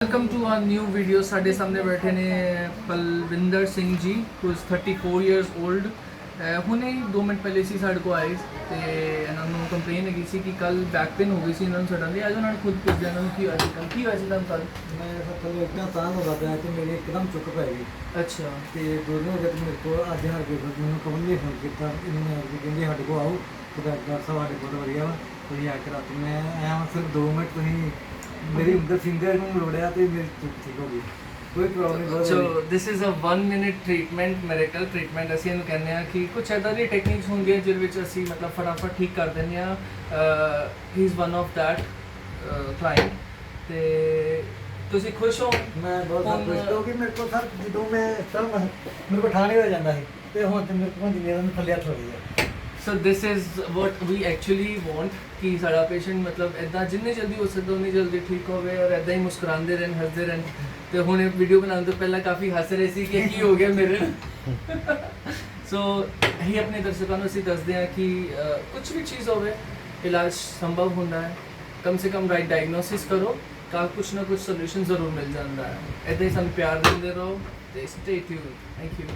Welcome to our new video. साढ़े सामने बैठे ने Palwinder Singh ji who is 34 years old. ਹੁਣੇ ਹੀ 2 ਮਿੰਟ ਪਹਿਲੇ ਸੀ ਸਾਡੇ ਕੋਲ ਆਏ ਤੇ ਇਹਨਾਂ ਨੂੰ ਕੰਪਲੇਨ ਹੈਗੀ ਸੀ ਕਿ ਕੱਲ ਬੈਕ ਪੇਨ ਹੋ ਗਈ ਸੀ ਇਹਨਾਂ ਨੂੰ ਸਡਨਲੀ। ਅੱਜ ਉਹਨਾਂ ਨੇ ਖੁਦ ਪੁੱਛਿਆ ਇਹਨਾਂ ਨੂੰ ਕੀ ਹੋਇਆ ਸੀ, ਕੱਲ ਕੀ ਹੋਇਆ ਸੀ ਤੁਹਾਨੂੰ ਕੱਲ? मैं थल्ले इतना तान हो गया तो मेरे एकदम चुक पै गई अच्छा तो दोनों जब मेरे को अज हर के मैंने कमल ने फोन किया इन्होंने कहते ਸਾਡੇ को आओ तो डॉक्टर साहब ਸਾਡੇ बहुत बढ़िया वा तुम आके रात मैं आया सिर्फ 2 मिनट तुम मेरी उधर फिंगर में रोड़िया तो मेरी चुक ठीक हो गई कोई प्रॉब्लम नहीं। सो this is a 1 minute treatment miracle treatment. ਅਸੀਂ ਇਹਨੂੰ ਕਹਿੰਦੇ ਆ ਕਿ ਕੁਝ ਇੱਦਾਂ ਦੀ ਟੈਕਨੀਕਸ ਹੁੰਦੀਆਂ ਜਿਹਦੇ ਵਿੱਚ ਅਸੀਂ ਮਤਲਬ ਫਟਾਫਟ ਠੀਕ ਕਰ ਦਿੰਦੇ ਆ। ਹੀ is one of that client. ਤੇ ਤੁਸੀਂ ਖੁਸ਼ ਹੋ? मैं बहुत खुश क्योंकि मेरे को सर जो मैं सर मेरे को ठाणे हो जाता है तो हुण ते मेरे को जिन्ने दिन थल्ले हथ हो गए। So this is what we actually want कि साड़ा पेशेंट मतलब इदा जिन्नी जल्दी हो सकता उन्नी जल्दी ठीक होवे और इदा ही मुस्कुराते रहन हसते रहन। तो हुणे वीडियो बनाने तो पहले काफ़ी हस रहे सी कि की हो गया मेरे। सो असीं अपने दर्शकों को दसदे हैं कि कुछ भी चीज़ होवे इलाज संभव होता है। कम से कम राइट डायग्नोसिस करो का कुछ ना कुछ सोल्यूशन जरूर मिल जाता है। इदा ही सानूं प्यार देंदे रहो। Stay tuned. Thank you.